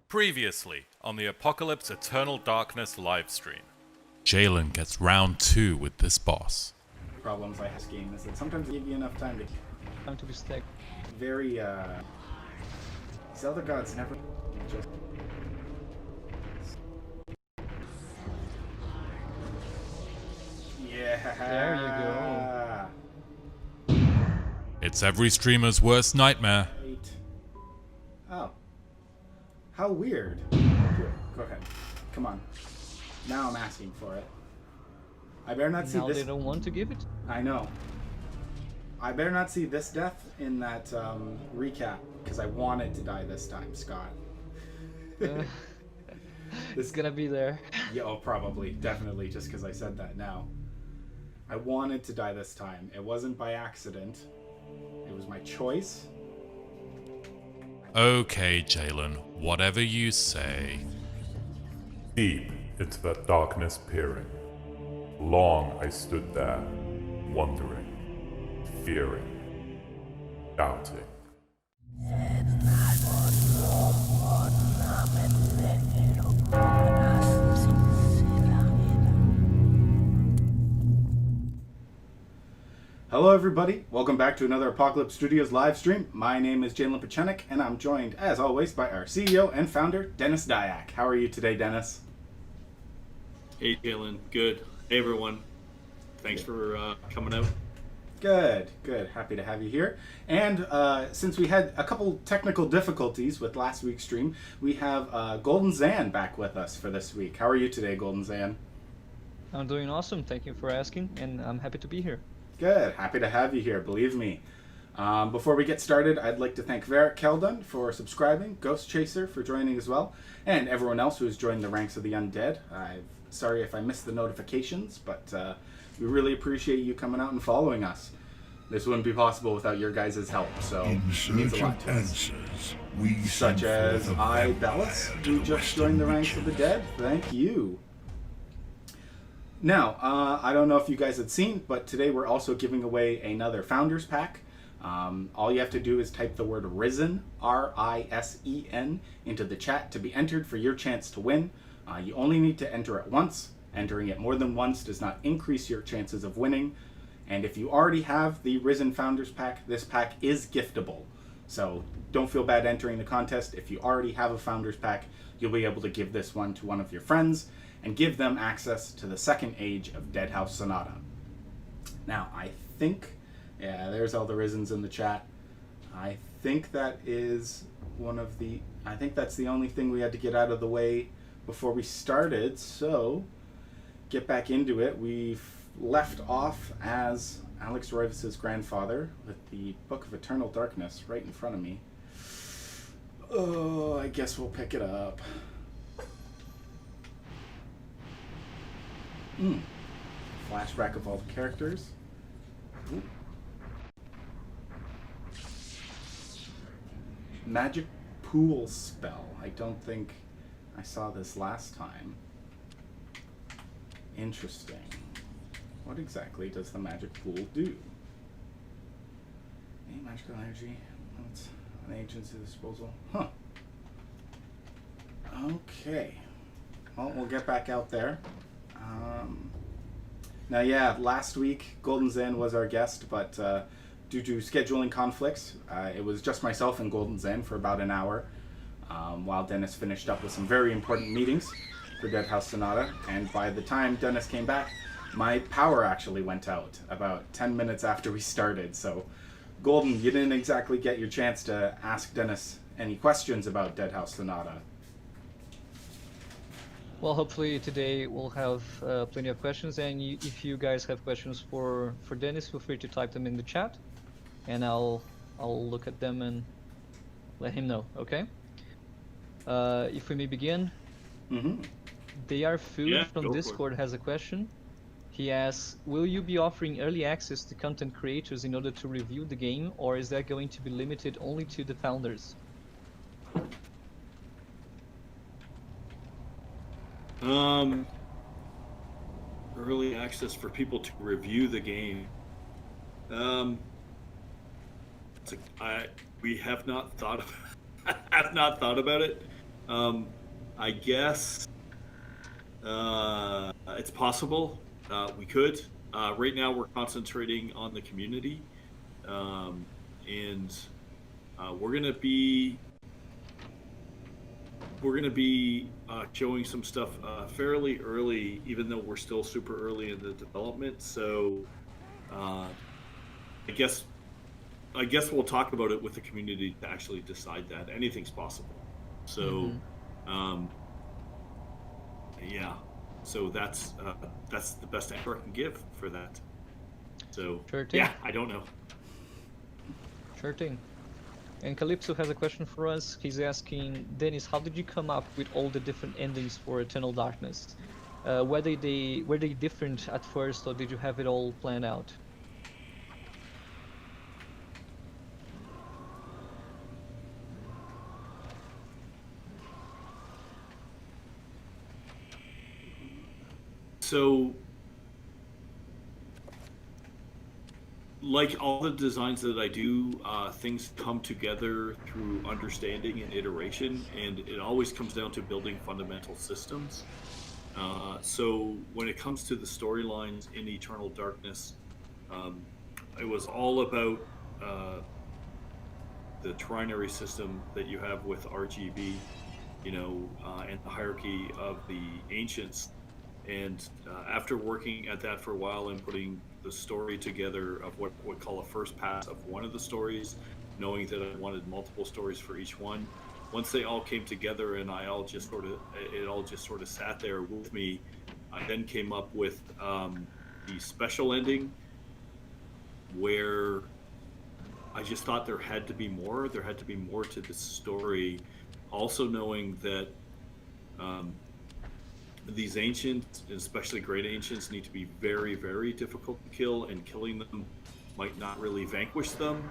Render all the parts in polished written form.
Previously on the Apocalypse Eternal Darkness livestream. Jalen gets round 2 with this boss. Problems I have this game is that sometimes I give you enough time to be stacked. very these other gods never just yeah. There It's every streamer's worst nightmare. Wait. Oh. How weird. Go ahead. Come on. Now I'm asking for it. I better not see Now this. they don't want to give it? I know. I better not see this death in that recap, because I wanted to die this time, Scott. It's gonna be there. Yeah, oh, probably. Definitely, just because I said that now. I wanted to die this time. It wasn't by accident. It was my choice. Okay, Jalen, whatever you say. Deep into that darkness peering. Long I stood there, wondering, fearing, doubting. Hello everybody, welcome back to another Apocalypse Studios live stream. My name is Jalen Pachenik, and I'm joined, as always, by our CEO and founder, Dennis Dyack. How are you today, Dennis? Hey Jalen, good. Hey everyone, thanks for coming out. Good, good. Happy to have you here. And since we had a couple technical difficulties with last week's stream, we have Golden Zan back with us for this week. How are you today, Golden Zan? I'm doing awesome, thank you for asking, and I'm happy to be here. Good, happy to have you here, believe me. Before we get started, I'd like to thank Varric Keldon for subscribing, Ghost Chaser for joining as well, and everyone else who has joined the ranks of the undead. I'm sorry if I missed the notifications, but we really appreciate you coming out and following us. This wouldn't be possible without your guys' help, so In it means a search lot of to us. answers, we Such send as forth a I, vampire Bellis, who to just western joined the ranks of the regions. dead. Thank you. Now, I don't know if you guys had seen, but today we're also giving away another Founders Pack. All you have to do is type the word RISEN, R-I-S-E-N, into the chat to be entered for your chance to win. You only need to enter it once. Entering it more than once does not increase your chances of winning. And if you already have the Risen Founders Pack, this pack is giftable. So don't feel bad entering the contest. If you already have a Founders Pack, you'll be able to give this one to one of your friends and give them access to the second age of Dead House Sonata. Now, I think, yeah, there's all the Risens in the chat. I think that is I think that's the only thing we had to get out of the way before we started, so get back into it. We've left off as Alex Roivas' grandfather with the Book of Eternal Darkness right in front of me. Oh, I guess we'll pick it up. Flashback of all the characters. Ooh. Magic pool spell. I don't think I saw this last time. Interesting. What exactly does the magic pool do? Any magical energy? What's an agent's disposal? Huh. Okay. Well, we'll get back out there. Now, yeah, last week Golden Zen was our guest, but due to scheduling conflicts, it was just myself and Golden Zen for about an hour, while Dennis finished up with some very important meetings for Dead House Sonata. And by the time Dennis came back, my power actually went out about 10 minutes after we started. So, Golden, you didn't exactly get your chance to ask Dennis any questions about Dead House Sonata. Well, hopefully today we'll have plenty of questions, and if you guys have questions for Dennis, feel free to type them in the chat, and I'll look at them and let him know, okay? If we may begin. Mm-hmm. They Are Food Yeah, from go for it. Discord has a question. He asks, will you be offering early access to content creators in order to review the game, or is that going to be limited only to the founders? Early access for people to review the game. We have not thought about it. I guess it's possible. We could. Right now, we're concentrating on the community, and we're gonna be showing some stuff fairly early, even though we're still super early in the development. So, I guess we'll talk about it with the community to actually decide that anything's possible. So, yeah. So that's the best answer I can give for that. So Sure thing. yeah, I don't know. Sure thing. And Calypso has a question for us. He's asking, Dennis, how did you come up with all the different endings for Eternal Darkness? Were they different at first, or did you have it all planned out? So, like all the designs that I do, things come together through understanding and iteration, and it always comes down to building fundamental systems. So when it comes to the storylines in Eternal Darkness, it was all about the trinary system that you have with RGB, and the hierarchy of the ancients. And after working at that for a while and putting the story together of what we call a first pass of one of the stories, knowing that I wanted multiple stories for each one, once they all came together and it all just sort of sat there with me, I then came up with the special ending, where I just thought there had to be more. There had to be more to the story. Also knowing that these ancients, especially great ancients, need to be very, very difficult to kill, and killing them might not really vanquish them.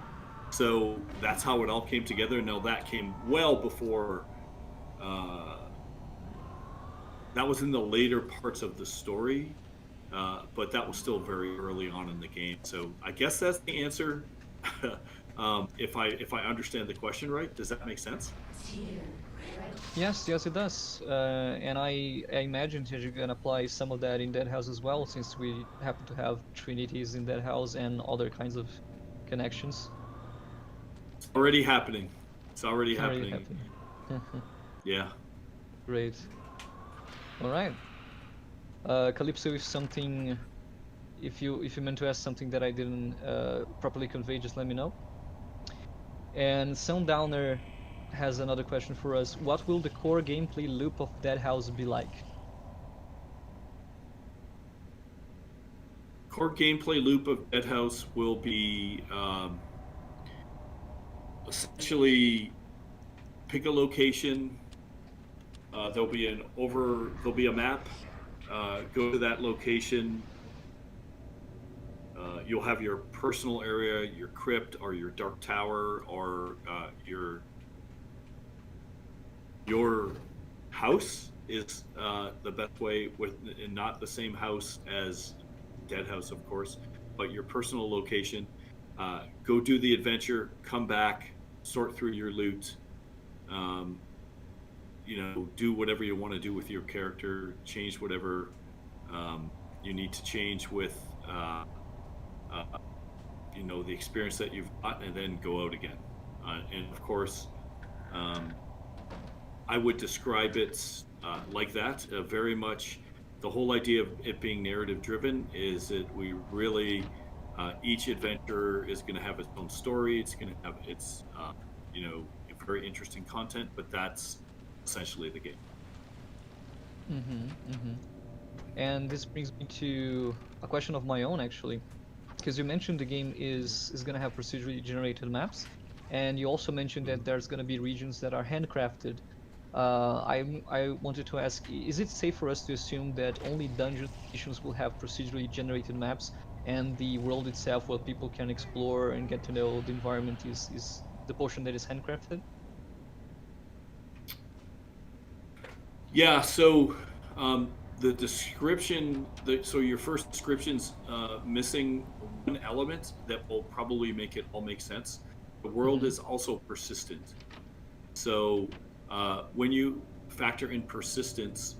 So that's how it all came together. Now that came well before, that was in the later parts of the story, but that was still very early on in the game. So I guess that's the answer. If I understand the question right, does that make sense? Yes, it does. And I imagine that you can apply some of that in Dead House as well, since we happen to have trinities in Dead House and other kinds of connections. It's already happening. It's already happening. happening. Yeah. Great. All right. Calypso, if you meant to ask something that I didn't properly convey, just let me know. And Sundowner has another question for us. What will the core gameplay loop of Dead House be like? Core gameplay loop of Dead House will be essentially pick a location. There'll be a map. Go to that location. You'll have your personal area, your crypt, or your dark tower, or your house is the best way, and not the same house as Dead House, of course, but your personal location. Go do the adventure, come back, sort through your loot, do whatever you want to do with your character, change whatever you need to change with the experience that you've got, and then go out again. And of course, I would describe it like that. Very much the whole idea of it being narrative driven is that we really, each adventure is going to have its own story. It's going to have its, very interesting content, but that's essentially the game. And this brings me to a question of my own, actually, because you mentioned the game is going to have procedurally generated maps, and you also mentioned that there's going to be regions that are handcrafted. I wanted to ask, is it safe for us to assume that only dungeon missions will have procedurally generated maps, and the world itself, where people can explore and get to know the environment, is the portion that is handcrafted? Yeah, so the description, so your first description's missing one element that will probably make it all make sense. The world is also persistent. So when you factor in persistence,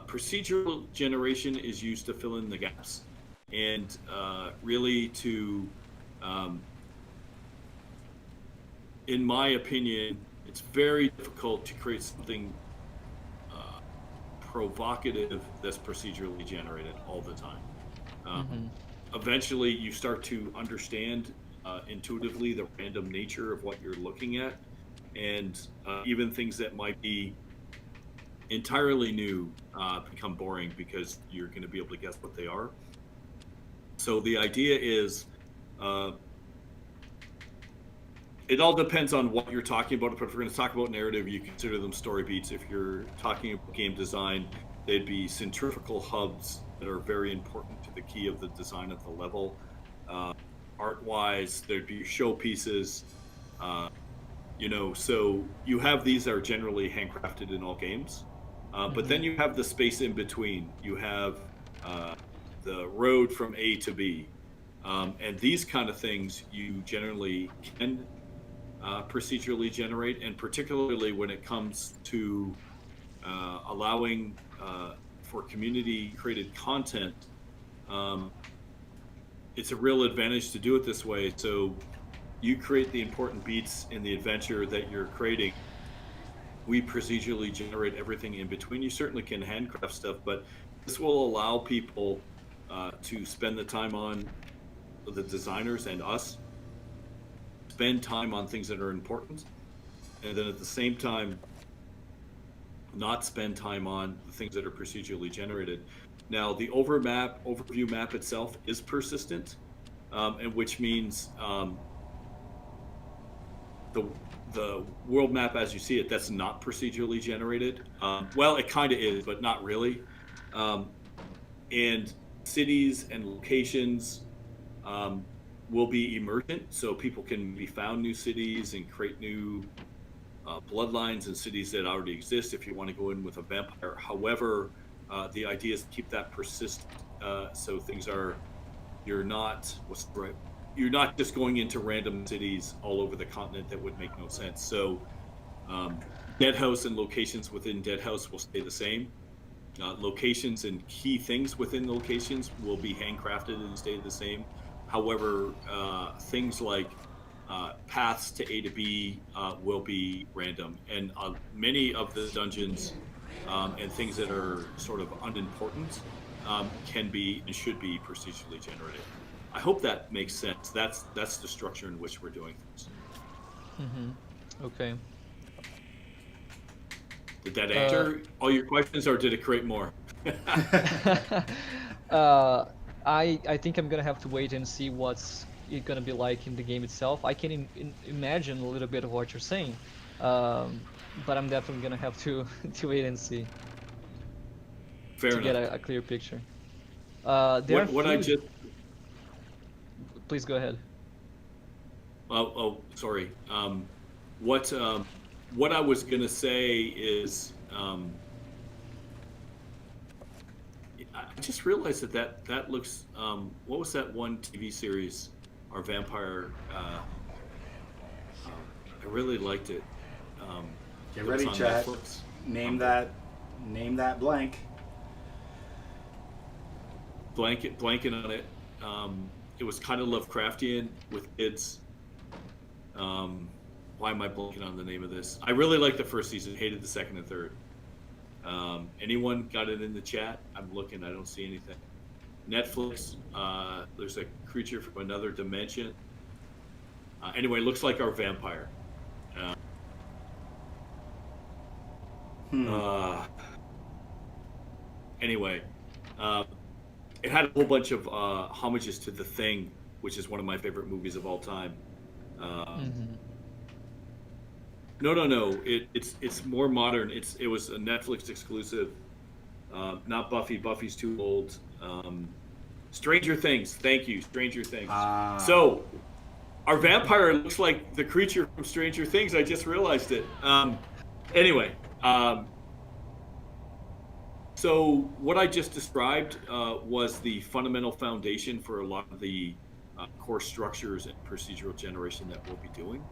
procedural generation is used to fill in the gaps, and really to, in my opinion, it's very difficult to create something provocative that's procedurally generated all the time. Eventually, you start to understand intuitively the random nature of what you're looking at, and even things that might be entirely new become boring because you're going to be able to guess what they are. So the idea is, it all depends on what you're talking about. But if we're going to talk about narrative, you consider them story beats. If you're talking about game design, they'd be centrifugal hubs that are very important to the key of the design of the level. Art-wise, there'd be showpieces. So you have these that are generally handcrafted in all games. But then you have the space in between. You have the road from A to B. And these kind of things you generally can procedurally generate, and particularly when it comes to allowing for community-created content, it's a real advantage to do it this way. So you create the important beats in the adventure that you're creating. We procedurally generate everything in between. You certainly can handcraft stuff, but this will allow people to spend the time on, the designers and us, spend time on things that are important, and then at the same time not spend time on the things that are procedurally generated. Now, the overview map itself is persistent, and which means the world map as you see it, that's not procedurally generated. Well, it kind of is, but not really. And cities and locations will be emergent, so people can be found new cities and create new bloodlines in cities that already exist if you want to go in with a vampire. However, the idea is to keep that persistent, so things are, you're not just going into random cities all over the continent. That would make no sense. So Deadhouse and locations within Deadhouse will stay the same. Locations and key things within locations will be handcrafted and stay the same. However, things like paths to A to B will be random, and many of the dungeons and things that are sort of unimportant can be and should be procedurally generated. I hope that makes sense. That's the structure in which we're doing things. Okay. Did that answer all your questions, or did it create more? I think I'm gonna have to wait and see what's it gonna be like in the game itself. I can imagine a little bit of what you're saying, but I'm definitely gonna have to wait and see Fair to enough. get a clear picture. Please go ahead. Sorry. What I was gonna say is, I just realized that looks. What was that one TV series? Our vampire. I really liked it. Get it was ready, on chat. Netflix. Name that blank. Blanking on it. It was kind of Lovecraftian with kids. Why am I blanking on the name of this? I really liked the first season, hated the second and third. Anyone got it in the chat? I'm looking, I don't see anything. Netflix, there's a creature from another dimension. Anyway, looks like our vampire. Anyway, it had a whole bunch of homages to The Thing, which is one of my favorite movies of all time. No. It's more modern. It was a Netflix exclusive. Not Buffy. Buffy's too old. Stranger Things. Thank you, Stranger Things. So, our vampire looks like the creature from Stranger Things. I just realized it. Anyway, so what I just described was the fundamental foundation for a lot of the core structures and procedural generation that we'll be doing.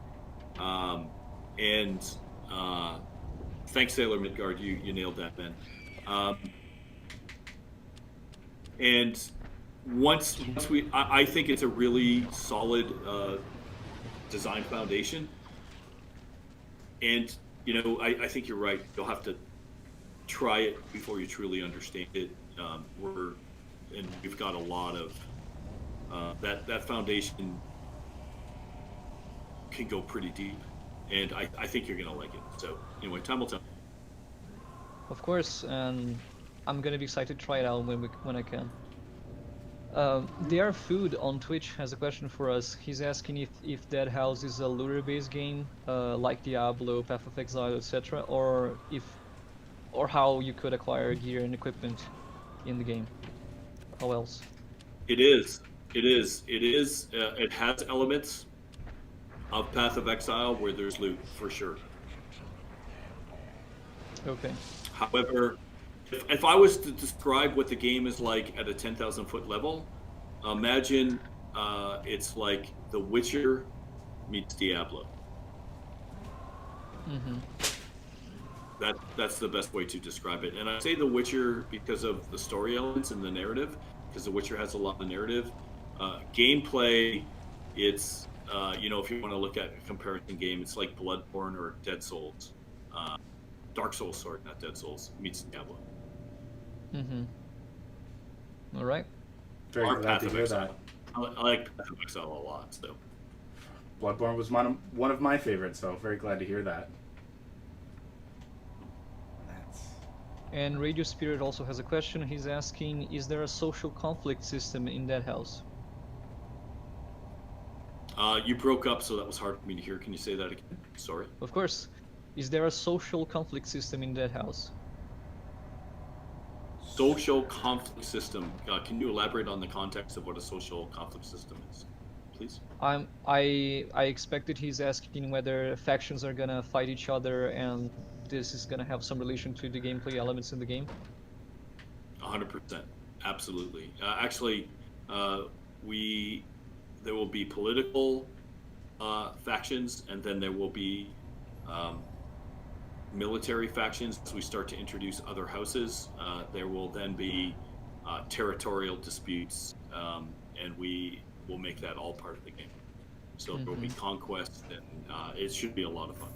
Thanks, Sailor Midgard. You nailed that, man. And once I think it's a really solid design foundation. And I think you're right. You'll have to try it before you truly understand it. We've got a lot of that foundation can go pretty deep, and I think you're gonna like it. So anyway, time will tell. Of course, and I'm gonna be excited to try it out when I can. DR Food on Twitch has a question for us. He's asking if Dead House is a lure-based game, like Diablo, Path of Exile, etc., or how you could acquire gear and equipment in the game. How else? It is. It has elements of Path of Exile where there's loot for sure. Okay. However, if I was to describe what the game is like at a 10,000 foot level, imagine it's like The Witcher meets Diablo. Mm-hmm. That's the best way to describe it. And I say The Witcher because of the story elements and the narrative, because The Witcher has a lot of narrative. Gameplay, it's if you want to look at a comparison game, it's like Bloodborne or Dead Souls. Dark Souls, sorry, not Dead Souls, meets Diablo. Mm-hmm. All right. Very Or glad Path to of hear Exile. that. I like Path of Exile a lot, so. Bloodborne was one of my favorites, so very glad to hear that. And Radio Spirit also has a question. He's asking, is there a social conflict system in Dead House? You broke up, so that was hard for me to hear. Can you say that again? Sorry. Of course. Is there a social conflict system in Dead House? Social conflict system. Can you elaborate on the context of what a social conflict system is, please? I expected he's asking whether factions are gonna fight each other and this is gonna have some relation to the gameplay elements in the game. 100%, absolutely. Actually, there will be political factions, and then there will be military factions as we start to introduce other houses. There will then be territorial disputes, and we will make that all part of the game. So there will be conquest, and it should be a lot of fun.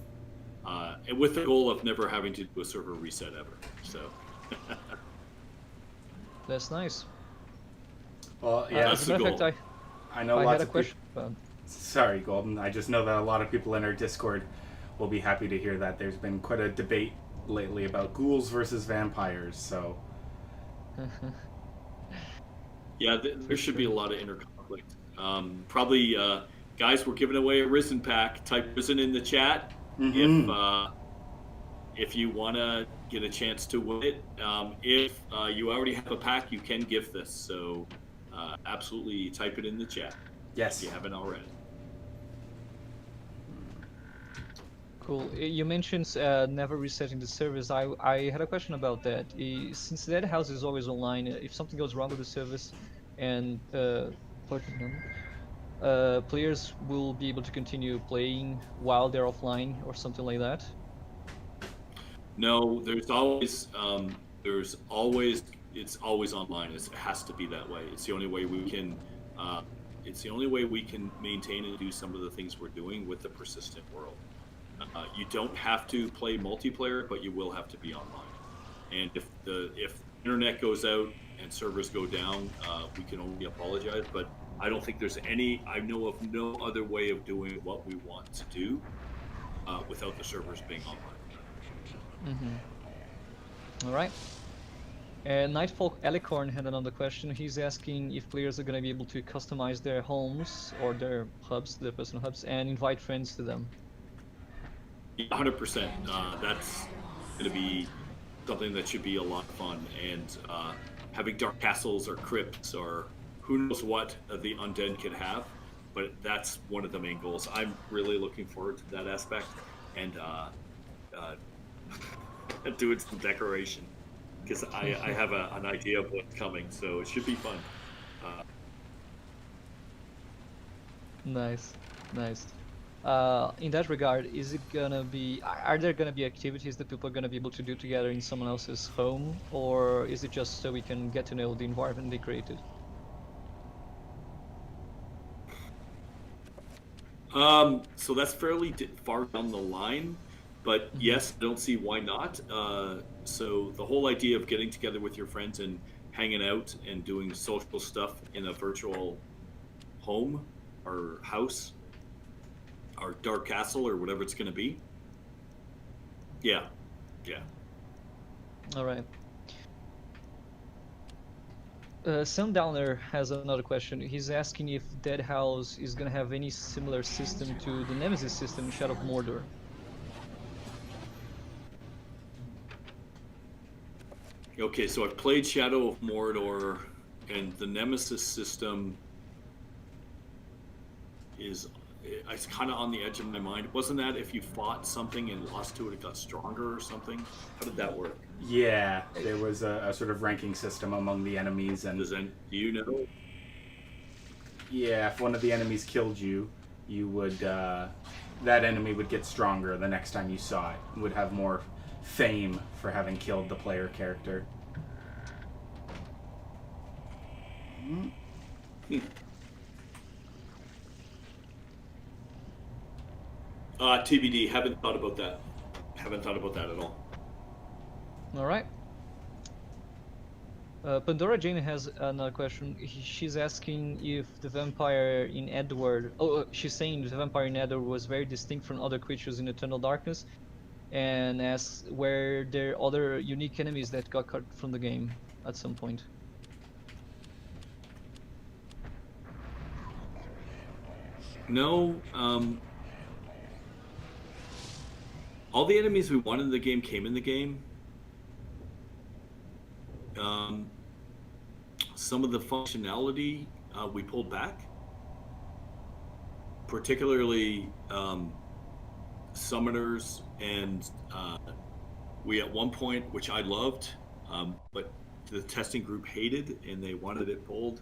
And with the goal of never having to do a server reset ever. So That's nice. Well, yeah, that's As a matter of fact, I know I lots had a of question. Sorry, Golden. I just know that a lot of people in our Discord will be happy to hear that there's been quite a debate lately about ghouls versus vampires. So yeah, there should be a lot of inner conflict. Probably, guys, we're giving away a Risen pack. Type Risen in the chat if you want to get a chance to win it. If you already have a pack, you can gift this. So absolutely type it in the chat. yes, If you haven't already. Cool. You mentioned never resetting the service. I had a question about that. Since Dead House is always online, if something goes wrong with the service and players will be able to continue playing while they're offline or something like that? No, it's always online. It has to be that way. It's the only way we can. It's the only way we can maintain and do some of the things we're doing with the persistent world. You don't have to play multiplayer, but you will have to be online. And if the internet goes out and servers go down, we can only apologize. But I don't think I know of no other way of doing what we want to do without the servers being online. All right. And Nightfall Alicorn had another question. He's asking if players are going to be able to customize their homes or their hubs, their personal hubs, and invite friends to them. 100%. That's going to be something that should be a lot of fun. And having dark castles or crypts or who knows what the undead could have. But that's one of the main goals. I'm really looking forward to that aspect. And doing some decoration. Because I have an idea of what's coming. So it should be fun. Nice. in that regard, is it gonna be? Are there gonna be activities that people are gonna be able to do together in someone else's home, or is it just so we can get to know the environment they created? So that's fairly far down the line, but yes, I don't see why not. So the whole idea of getting together with your friends and hanging out and doing social stuff in a virtual home or house or dark castle or whatever it's going to be. Yeah. All right. Sundowner has another question. He's asking if Dead House is gonna have any similar system to the Nemesis system in Shadow of Mordor. Okay, so I've played Shadow of Mordor, and the Nemesis system is it's kind of on the edge of my mind. Wasn't that if you fought something and lost to it, it got stronger or something? How did that work? Yeah, there was a sort of ranking system among the enemies, and Do you know? yeah, if one of the enemies killed you, you would that enemy would get stronger the next time you saw it. Would have more fame for having killed the player character. TBD. Haven't thought about that. Haven't thought about that at all. All right. Pandora Jane has another question. She's asking if the vampire in Edward. She's saying the vampire in Edward was very distinct from other creatures in Eternal Darkness, and asks were there other unique enemies that got cut from the game at some point. No. All the enemies we wanted in the game came in the game. Some of the functionality we pulled back, particularly summoners, and we at one point, which I loved, but the testing group hated and they wanted it pulled,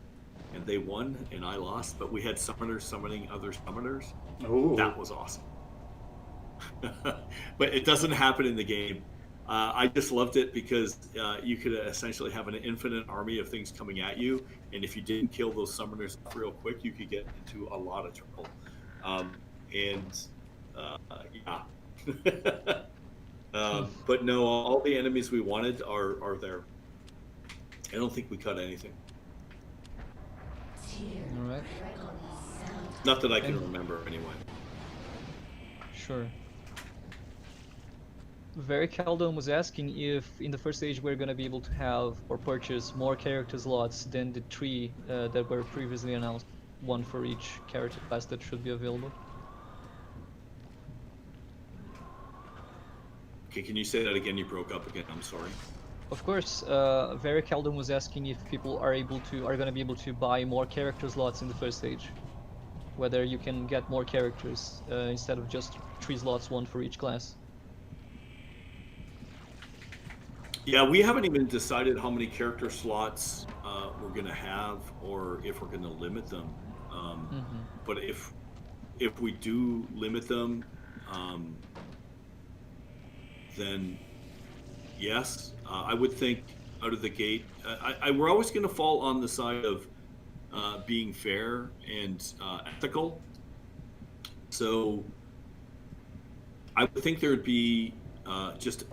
and they won and I lost, but we had summoners summoning other summoners. Ooh. That was awesome. But it doesn't happen in the game. I just loved it because you could essentially have an infinite army of things coming at you, and if you didn't kill those summoners real quick, you could get into a lot of trouble. But no, all the enemies we wanted are there. I don't think we cut anything. All right. Not that I can remember, anyway. Sure. Very Caldon was asking if in the first stage we're going to be able to have or purchase more character slots than the 3 that were previously announced, one for each character class that should be available. Okay, can you say that again? You broke up again. I'm sorry. Of course, Very Caldon was asking if people are going to be able to buy more character slots in the first stage. Whether you can get more characters instead of just 3 slots, one for each class. Yeah, we haven't even decided how many character slots we're going to have, or if we're going to limit them. But if we do limit them, then yes, I would think out of the gate. We're always going to fall on the side of being fair and ethical. So I would think there would be just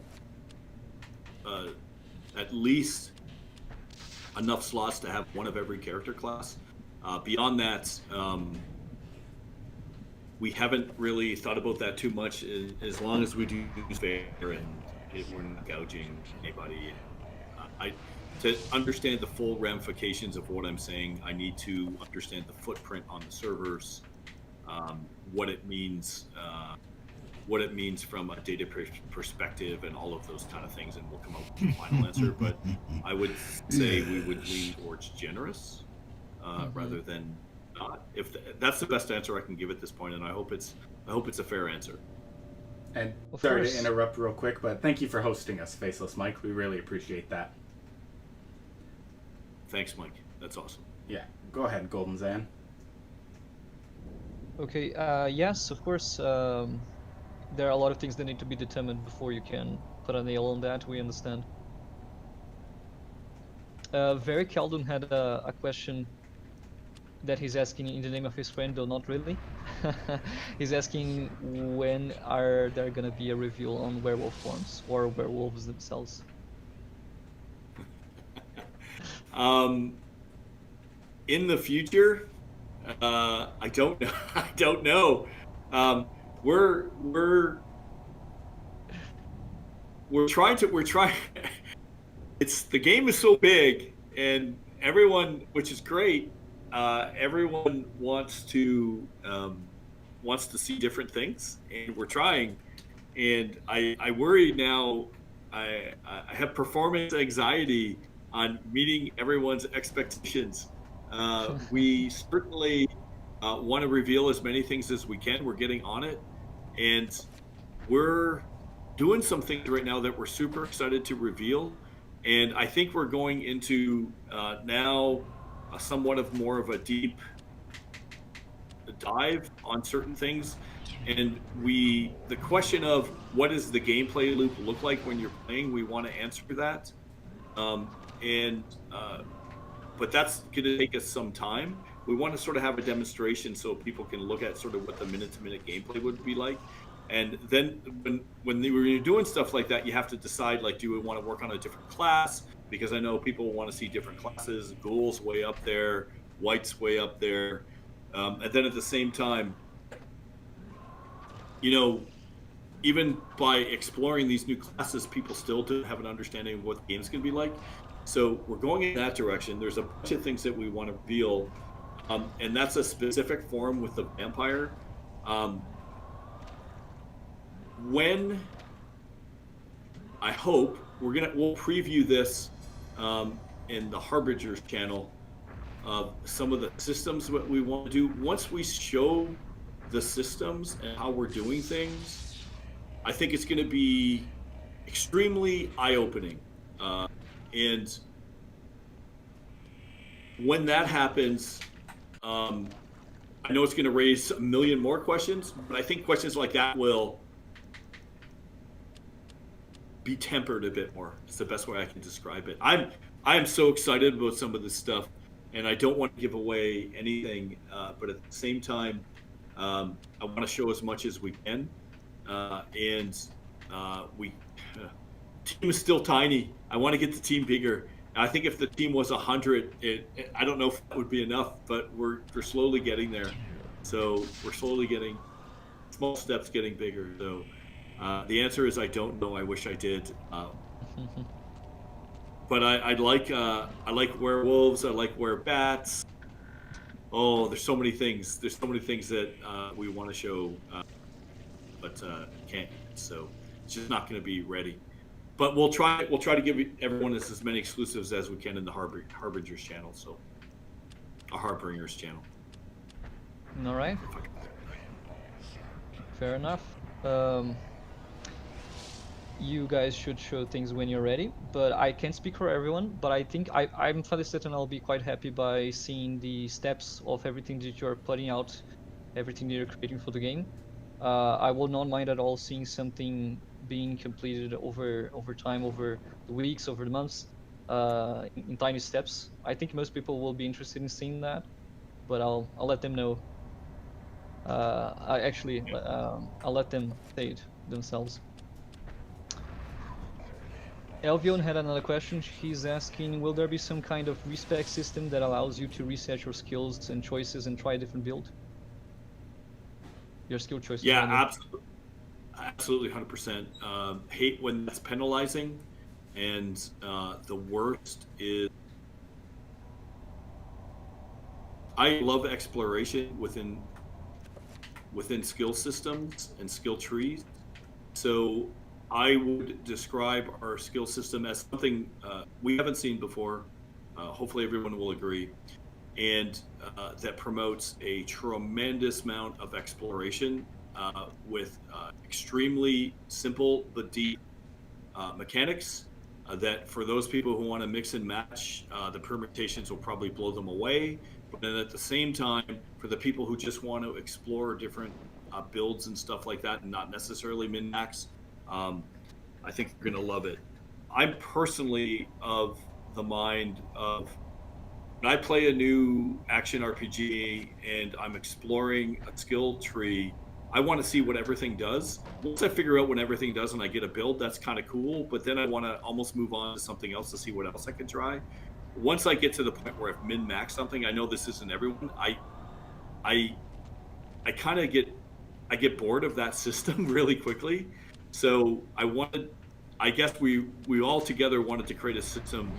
at least enough slots to have one of every character class. Beyond that, we haven't really thought about that too much. As long as we do fair and we're not gouging anybody. To understand the full ramifications of what I'm saying, I need to understand the footprint on the servers, what it means from a data perspective, and all of those kind of things, and we'll come up with a final answer. But I would say we would lean towards generous rather than not. If that's the best answer I can give at this point, and I hope it's a fair answer. And Of sorry course. to interrupt real quick, but thank you for hosting us, Faceless Mike. We really appreciate that. Thanks, Mike. That's awesome. Yeah, go ahead, Golden Zan. Okay, yes, of course. There are a lot of things that need to be determined before you can put a nail on that. We understand. Very Khaldun had a question that he's asking in the name of his friend, though not really. He's asking when are there gonna be a reveal on werewolf forms or werewolves themselves? In the future, I don't know. I don't know. We're we're trying. It's the game is so big, and everyone, which is great. Everyone wants to see different things, and we're trying. And I worry now. I have performance anxiety on meeting everyone's expectations. We certainly want to reveal as many things as we can. We're getting on it, and we're doing some things right now that we're super excited to reveal. And I think we're going into now somewhat of more of a deep dive on certain things. And the question of what does the gameplay loop look like when you're playing, we want to answer that. And but that's going to take us some time. We want to sort of have a demonstration so people can look at sort of what the minute-to-minute gameplay would be like. And then when you're doing stuff like that, you have to decide, like, do we want to work on a different class? Because I know people want to see different classes. Ghoul's way up there, White's way up there. And then at the same time, you know, even by exploring these new classes, people still don't have an understanding of what the game's going to be like. So we're going in that direction. There's a bunch of things that we want to reveal, and that's a specific forum with the vampire. When I hope we'll preview this in the Harbingers channel of some of the systems that we want to do. Once we show the systems and how we're doing things, I think it's going to be extremely eye-opening. And when that happens, I know it's going to raise a million more questions, but I think questions like that will be tempered a bit more. It's the best way I can describe it. I am so excited about some of this stuff, and I don't want to give away anything, but at the same time, I want to show as much as we can. Team is still tiny. I want to get the team bigger. I think if the team was 100, I don't know if that would be enough, but we're slowly getting there. So we're slowly getting small steps, getting bigger. So the answer is I don't know. I wish I did. But I like werewolves. I like werebats. Oh, there's so many things. There's so many things that we want to show, but can't. So it's just not going to be ready. But we'll try to give everyone as many exclusives as we can in the Harbingers channel. So a Harbingers channel. All right. Fair enough. You guys should show things when you're ready, but I can't speak for everyone, but I think I'm fairly certain I'll be quite happy by seeing the steps of everything that you're putting out, everything that you're creating for the game. I will not mind at all seeing something being completed over time, over the weeks, over the months, in tiny steps. I think most people will be interested in seeing that, but I'll let them know. I'll let them say it themselves. Elvion had another question. He's asking, will there be some kind of respec system that allows you to reset your skills and choices and try a different build? Your skill choices. Yeah, absolutely, 100%. Hate when that's penalizing, and the worst is I love exploration within skill systems and skill trees. So I would describe our skill system as something we haven't seen before. Hopefully everyone will agree. And that promotes a tremendous amount of exploration with extremely simple but deep mechanics that for those people who want to mix and match, the permutations will probably blow them away. But then at the same time, for the people who just want to explore different builds and stuff like that, and not necessarily min-max, I think you're going to love it. I'm personally of the mind of, when I play a new action RPG and I'm exploring a skill tree, I want to see what everything does. Once I figure out what everything does and I get a build, that's kind of cool. But then I want to almost move on to something else to see what else I can try. Once I get to the point where I've min-maxed something, I know this isn't everyone. I kind of get bored of that system really quickly. So I guess we all together wanted to create a system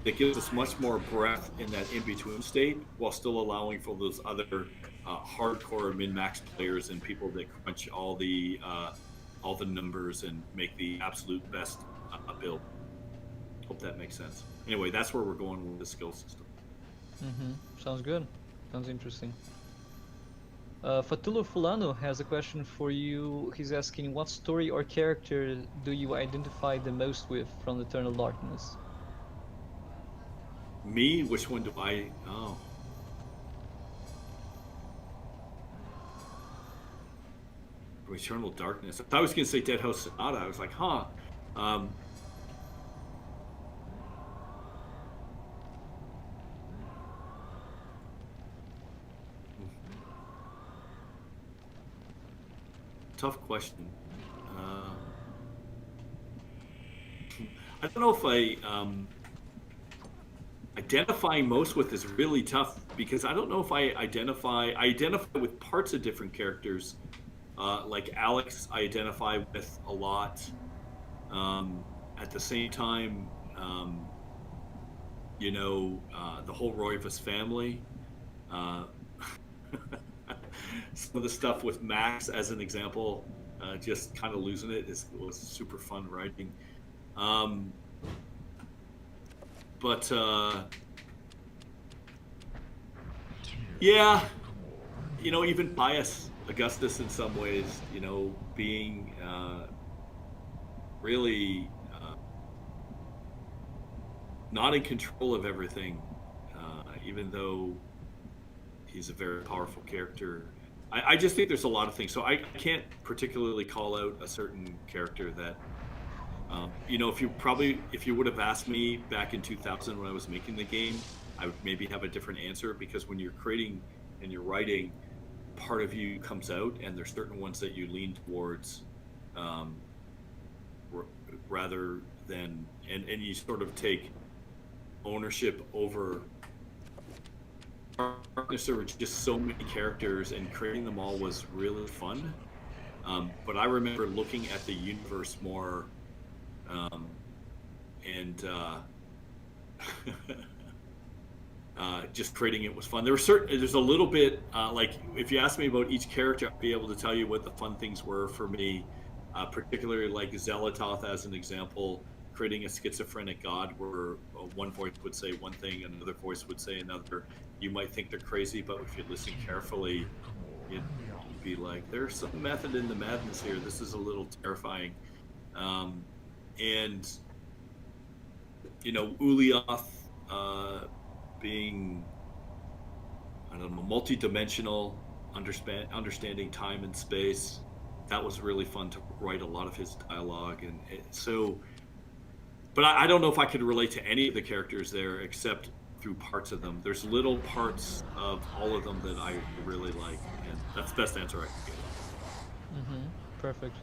that gives us much more breadth in that in-between state, while still allowing for those other hardcore min-max players and people that crunch all the numbers and make the absolute best build. Hope that makes sense. Anyway, that's where we're going with the skill system. Sounds good. Sounds interesting. Fatulo Fulano has a question for you. He's asking, what story or character do you identify the most with from Eternal Darkness? Me? Which one do I? Oh. Eternal Darkness. I thought I was going to say Dead House Sonata. I was like, huh. Tough question. I don't know if identifying most with is really tough, because I don't know if I identify with parts of different characters. Like Alex, I identify with a lot. At the same time, the whole Roivas family. Some of the stuff with Max, as an example, just kind of losing it, was super fun writing. Yeah, even Pius Augustus in some ways, being really not in control of everything, even though he's a very powerful character. I just think there's a lot of things. So I can't particularly call out a certain character that, if you would have asked me back in 2000 when I was making the game, I would maybe have a different answer, because when you're creating and you're writing, part of you comes out, and there's certain ones that you lean towards, rather than, and you sort of take ownership over. There were just so many characters, and creating them all was really fun. But I remember looking at the universe more, and just creating it was fun. There's a little bit, like, if you ask me about each character, I'd be able to tell you what the fun things were for me, particularly like Xelatoth as an example. Creating a schizophrenic god where one voice would say one thing, another voice would say another. You might think they're crazy, but if you listen carefully, you'd be like, there's some method in the madness here. This is a little terrifying. And Ulyaoth being, I don't know, multi-dimensional, understanding time and space. That was really fun to write a lot of his dialogue, and but I don't know if I could relate to any of the characters there except through parts of them. There's little parts of all of them that I really like, and that's the best answer I can give. Perfect.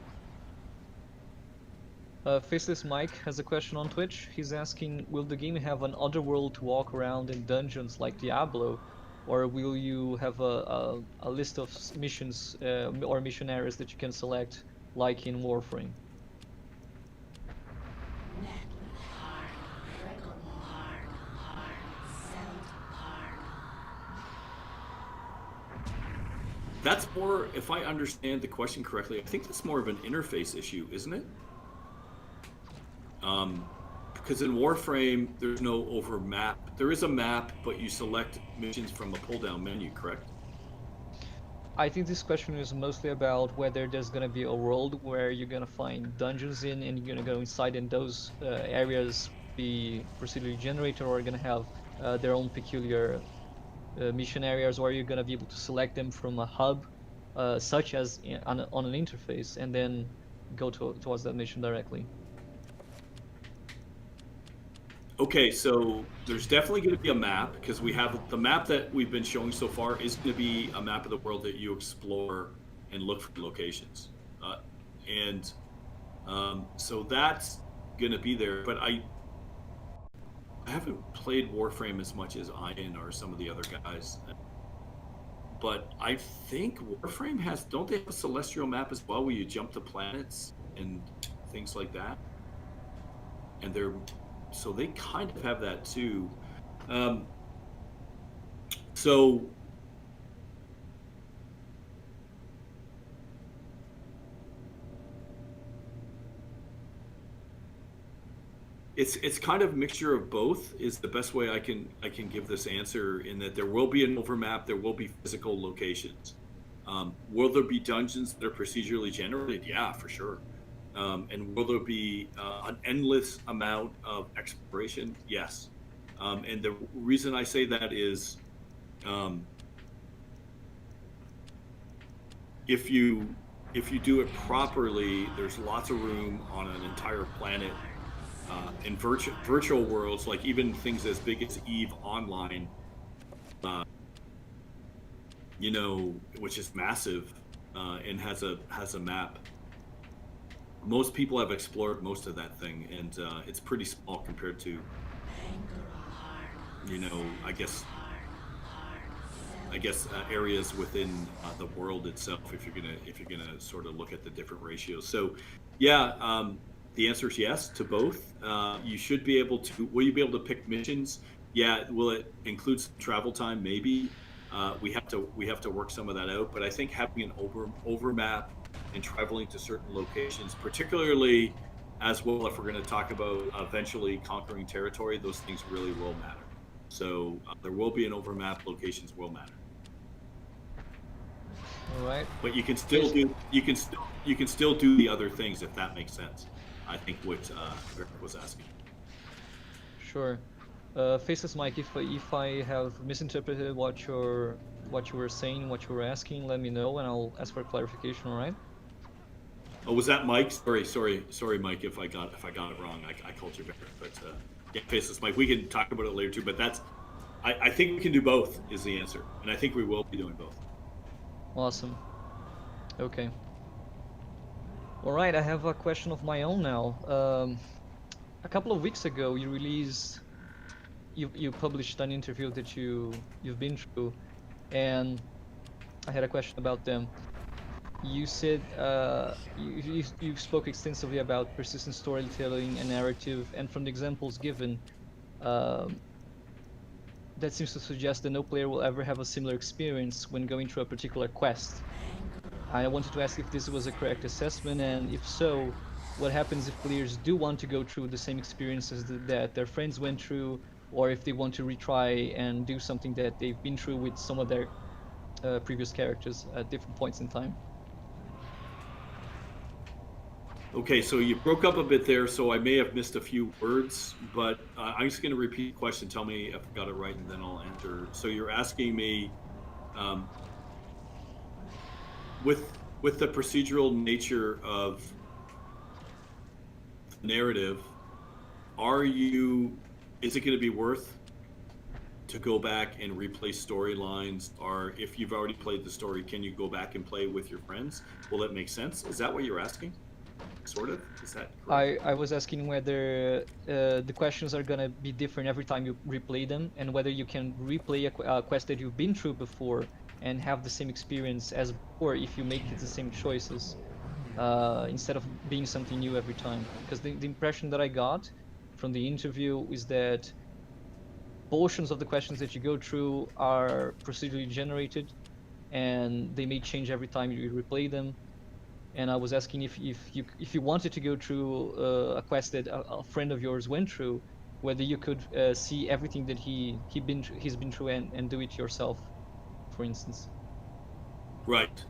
Faceless Mike has a question on Twitch. He's asking, will the game have an other world to walk around in dungeons like Diablo, or will you have a list of missions or mission areas that you can select like in Warframe? That's more, if I understand the question correctly, I think that's more of an interface issue, isn't it? Because in Warframe, there's no over map. There is a map, but you select missions from a pull-down menu, correct? I think this question is mostly about whether there's gonna be a world where you're gonna find dungeons in, and you're gonna go inside in those areas be procedurally generated or are gonna have their own peculiar mission areas, or are you gonna be able to select them from a hub, such as on an interface, and then go towards that mission directly? Okay, so there's definitely going to be a map because we have the map that we've been showing so far is going to be a map of the world that you explore and look for locations, and so that's going to be there. But I haven't played Warframe as much as Ian or some of the other guys, but I think Warframe don't they have a celestial map as well where you jump the planets and things like that, and so they kind of have that too. So it's kind of a mixture of both is the best way I can give this answer, in that there will be an overmap, there will be physical locations. Will there be dungeons that are procedurally generated? Yeah, for sure. And will there be an endless amount of exploration? Yes. And the reason I say that is, if you do it properly, there's lots of room on an entire planet. In virtual worlds, like even things as big as EVE Online, which is massive and has a map. Most people have explored most of that thing, and it's pretty small compared to, I guess areas within the world itself. If you're gonna sort of look at the different ratios, so yeah, the answer is yes to both. You should be able to. Will you be able to pick missions? Yeah. Will it include some travel time? Maybe. We have to work some of that out. But I think having an overmap and traveling to certain locations, particularly as well, if we're going to talk about eventually conquering territory, those things really will matter. So there will be an overmap. Locations will matter. All right. But you can still do the other things, if that makes sense. I think what Eric was asking. Sure. Faceless Mike, if I have misinterpreted what you were saying, what you were asking, let me know and I'll ask for clarification. All right? Oh, was that Mike? Sorry, Mike, if I got it wrong. I called you back, but yeah, Faceless Mike. We can talk about it later too. But I think we can do both is the answer, and I think we will be doing both. Awesome. Okay. All right, I have a question of my own now. A couple of weeks ago, you published an interview that you've been through, and I had a question about them. You said you spoke extensively about persistent storytelling and narrative, and from the examples given, that seems to suggest that no player will ever have a similar experience when going through a particular quest. I wanted to ask if this was a correct assessment, and if so, what happens if players do want to go through the same experiences that their friends went through, or if they want to retry and do something that they've been through with some of their previous characters at different points in time. Okay, so you broke up a bit there, so I may have missed a few words, but I'm just going to repeat the question. Tell me if I got it right, and then I'll answer. So you're asking me, with the procedural nature of the narrative, is it going to be worth to go back and replay storylines? Or if you've already played the story, can you go back and play with your friends? Will that make sense? Is that what you're asking? Sort of? Is that correct? I was asking whether the questions are gonna be different every time you replay them, and whether you can replay a quest that you've been through before and have the same experience as before if you make the same choices, instead of being something new every time. Because the impression that I got from the interview is that portions of the questions that you go through are procedurally generated, and they may change every time you replay them. And I was asking if you wanted to go through a quest that a friend of yours went through, whether you could see everything that he's been through and do it yourself, for instance. Right.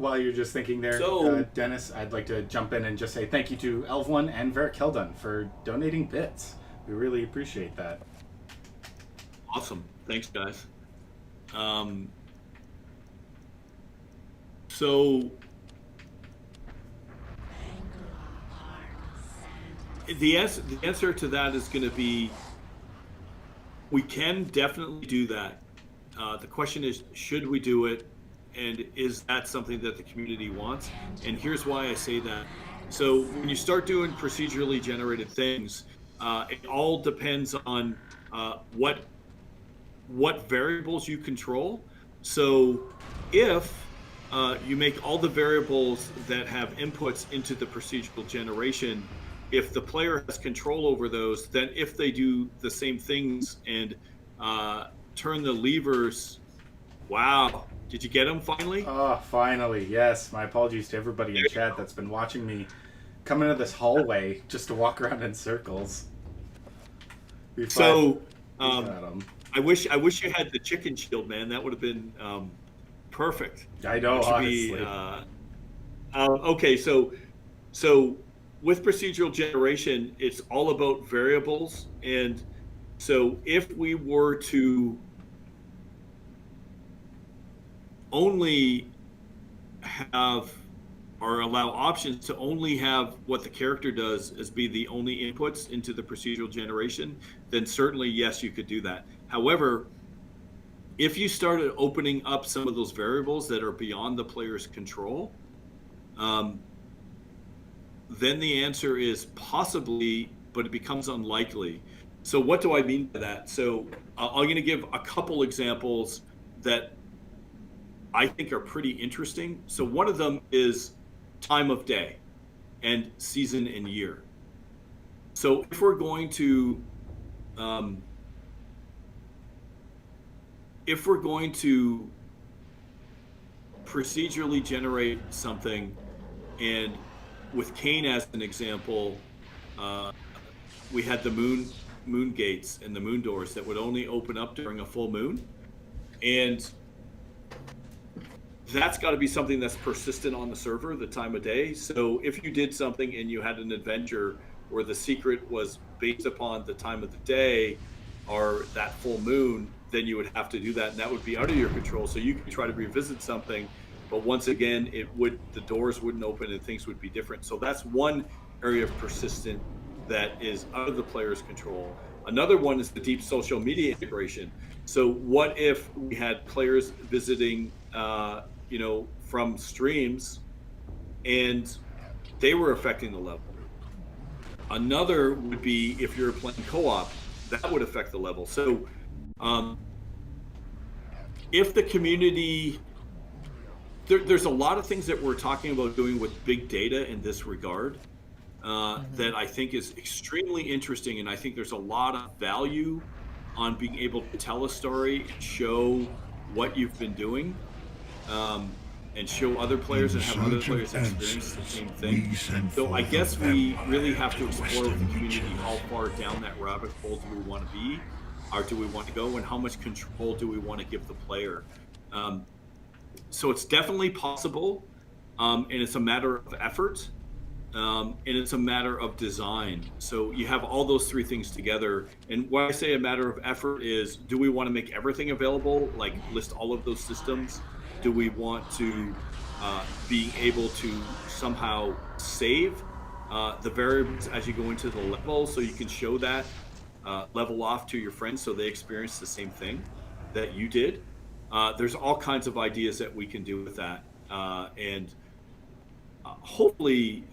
While you're just thinking there, So- Dennis, I'd like to jump in and just say thank you to Elv1 and Varric Keldon for donating bits. We really appreciate that. Awesome. Thanks, guys. So the answer to that is going to be, we can definitely do that. The question is, should we do it? And is that something that the community wants? And here's why I say that. So when you start doing procedurally generated things, it all depends on what variables you control. So if you make all the variables that have inputs into the procedural generation, if the player has control over those, then if they do the same things and turn the levers, wow, did you get them finally? Oh, finally, yes. My apologies to everybody in chat that's been watching me come into this hallway just to walk around in circles. So, We've got 'em. I wish you had the chicken shield, man. That would have been perfect. I know, Which would honestly. be, okay, so with procedural generation, it's all about variables, and so if we were to only have or allow options to only have what the character does as be the only inputs into the procedural generation, then certainly yes, you could do that. However, if you started opening up some of those variables that are beyond the player's control, then the answer is possibly, but it becomes unlikely. So what do I mean by that? So I'm going to give a couple examples that I think are pretty interesting. So one of them is time of day and season and year. So if we're going to procedurally generate something, and with Kane as an example, we had the moon gates and the moon doors that would only open up during a full moon, and that's got to be something that's persistent on the server, the time of day. So if you did something and you had an adventure where the secret was based upon the time of the day or that full moon, then you would have to do that, and that would be out of your control. So you could try to revisit something, but once again, the doors wouldn't open and things would be different. So that's one area of persistent that is out of the player's control. Another one is the deep social media integration. So what if we had players visiting from streams and they were affecting the level? Another would be if you're playing co-op, that would affect the level. So if the community, there's a lot of things that we're talking about doing with big data in this regard that I think is extremely interesting, and I think there's a lot of value on being able to tell a story and show what you've been doing, and show other players and have other players experience the same thing. So I guess we really have to explore with the community how far down that rabbit hole do we want to be, or do we want to go, and how much control do we want to give the player. So it's definitely possible, and it's a matter of effort, and it's a matter of design. So you have all those three things together. And when I say a matter of effort is, do we want to make everything available, like list all of those systems? Do we want to be able to somehow save the variables as you go into the level, so you can show that level off to your friends so they experience the same thing that you did? There's all kinds of ideas that we can do with that, and hopefully,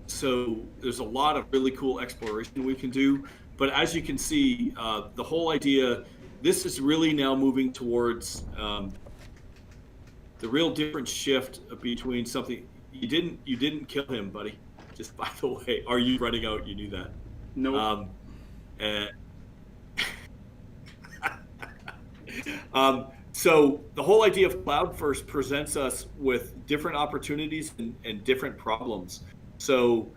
so there's a lot of really cool exploration we can do. But as you can see, the whole idea, this is really now moving towards the real different shift between something. You didn't kill him, buddy. Just by the way, are you running out? You knew that. No. So the whole idea of Cloud First presents us with different opportunities and different problems. So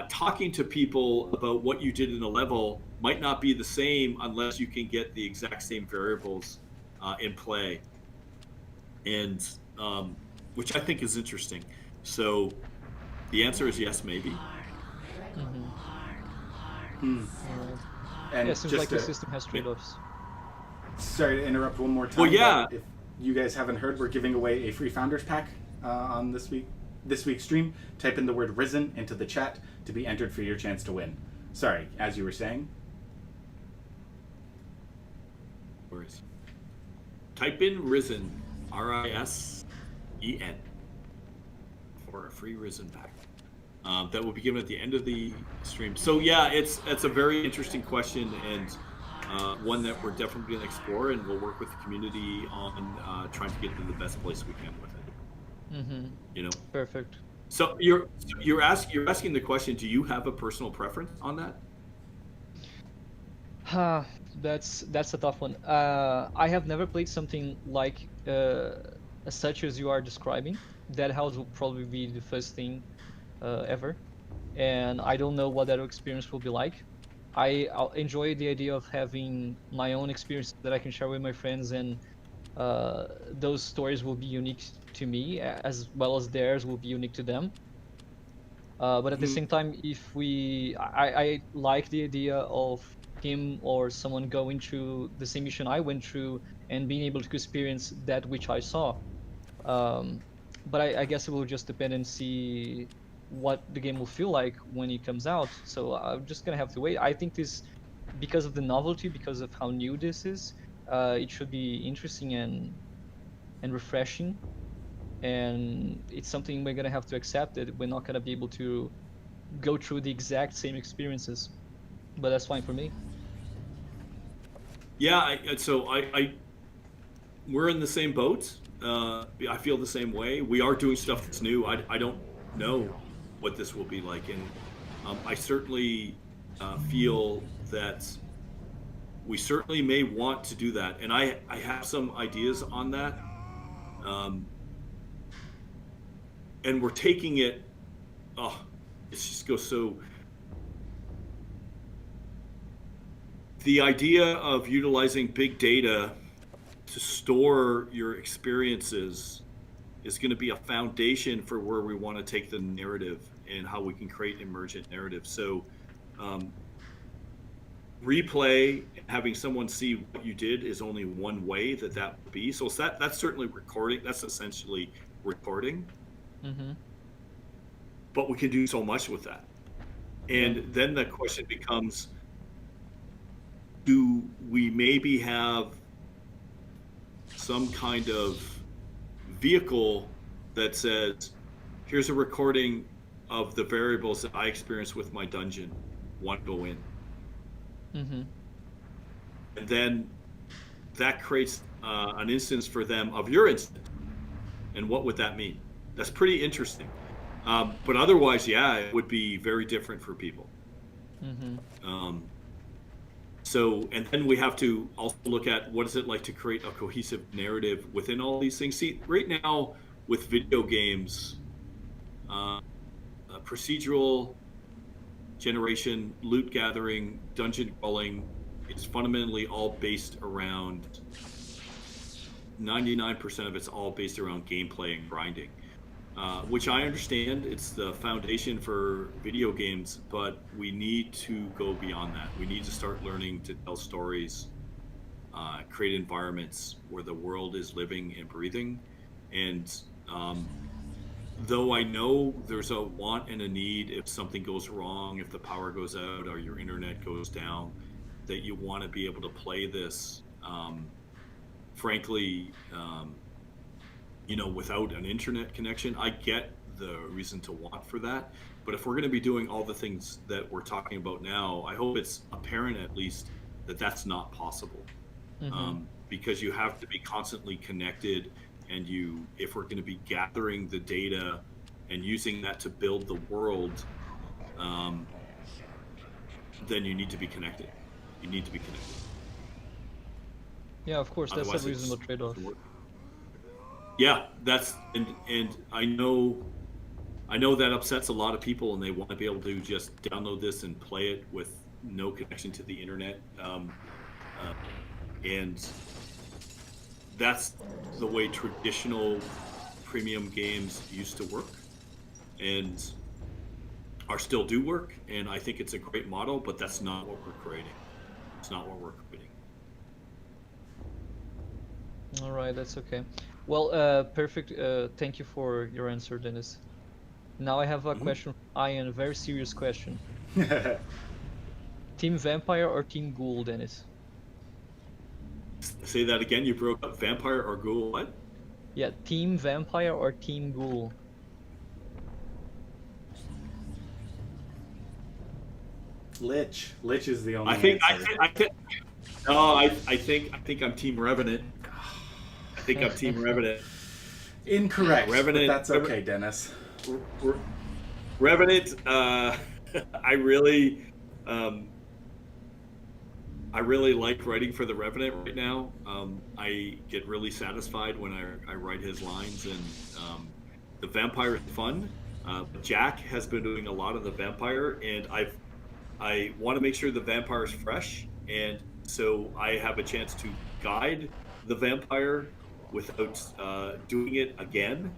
talking to people about what you did in a level might not be the same unless you can get the exact same variables in play. And which I think is interesting. So the answer is yes, maybe. And Yeah, it seems just like the to- system has trade-offs. Sorry to interrupt one more time. Well, yeah. but if you guys haven't heard, we're giving away a free Founders Pack on this week's stream. Type in the word Risen into the chat to be entered for your chance to win. Sorry, as you were saying. Worries. Type in Risen, RISEN, for a free Risen pack. That will be given at the end of the stream. So yeah, it's a very interesting question, and one that we're definitely going to explore, and we'll work with the community on trying to get to the best place we can with it. You know. Perfect. So you're asking the question: do you have a personal preference on that? That's a tough one. I have never played something like such as you are describing. That house will probably be the first thing ever, and I don't know what that experience will be like. I'll enjoy the idea of having my own experience that I can share with my friends, and those stories will be unique to me as well as theirs will be unique to them. But at the same time, if I like the idea of him or someone going through the same mission I went through and being able to experience that which I saw. But I guess it will just depend and see what the game will feel like when it comes out. So I'm just gonna have to wait. I think this, because of the novelty, because of how new this is, it should be interesting and refreshing. And it's something we're gonna have to accept, that we're not gonna be able to go through the exact same experiences. But that's fine for me. Yeah, we're in the same boat. I feel the same way. We are doing stuff that's new. I don't know what this will be like, and I certainly feel that we certainly may want to do that, and I have some ideas on that, and we're taking it. Oh, it just goes so. The idea of utilizing big data to store your experiences is going to be a foundation for where we want to take the narrative and how we can create emergent narrative. So replay, having someone see what you did is only one way that would be. So that's certainly recording. That's essentially recording. But we can do so much with that. And then the question becomes, do we maybe have some kind of vehicle that says, here's a recording of the variables that I experienced with my dungeon, want to go in? And then that creates an instance for them of your instance. And what would that mean? That's pretty interesting. But otherwise, yeah, it would be very different for people. So, and then we have to also look at what is it like to create a cohesive narrative within all these things. See, right now with video games, procedural generation, loot gathering, dungeon crawling, it's fundamentally all based around, 99% of it's all based around gameplay and grinding. Which I understand, it's the foundation for video games, but we need to go beyond that. We need to start learning to tell stories, create environments where the world is living and breathing. And though I know there's a want and a need if something goes wrong, if the power goes out or your internet goes down, that you want to be able to play this, frankly, without an internet connection. I get the reason to want for that, but if we're going to be doing all the things that we're talking about now, I hope it's apparent at least that that's not possible. Because you have to be constantly connected, and if we're going to be gathering the data and using that to build the world, then you need to be connected. You need to be connected. Yeah, of course, that's Otherwise a reasonable trade-off. Yeah, that's and I know that upsets a lot of people, and they want to be able to just download this and play it with no connection to the internet, and that's the way traditional premium games used to work, and are still do work. And I think it's a great model, but that's not what we're creating. It's not what we're creating. All right, that's okay. Well, perfect. Thank you for your answer, Dennis. Now I have a question from Ian, a very serious question. Team Vampire or Team Ghoul, Dennis? Say that again. You broke up. Vampire or Ghoul? What? Yeah, Team Vampire or Team Ghoul? Lich. Lich is the only I think answer. I think I'm Team Revenant. I think I'm Team Revenant. Incorrect. Revenant. But that's okay, Dennis. Revenant. I really like writing for the Revenant right now. I get really satisfied when I write his lines, and the Vampire is fun. Jack has been doing a lot of the Vampire, and I want to make sure the Vampire is fresh, and so I have a chance to guide the Vampire without doing it again.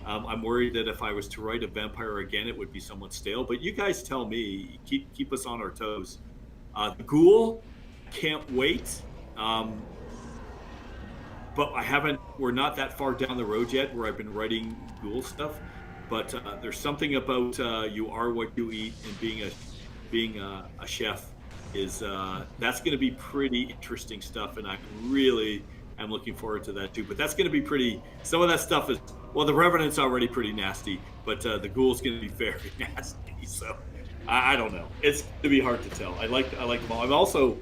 I'm worried that if I was to write a Vampire again, it would be somewhat stale. But you guys tell me, keep us on our toes. The Ghoul, can't wait. But we're not that far down the road yet where I've been writing Ghoul stuff. But there's something about you are what you eat, and being a chef is that's going to be pretty interesting stuff, and I really am looking forward to that too. But that's going to be pretty. Some of that stuff is, well, the Revenant's already pretty nasty, but the Ghoul's going to be very nasty. So I don't know. It's going to be hard to tell. I like them all.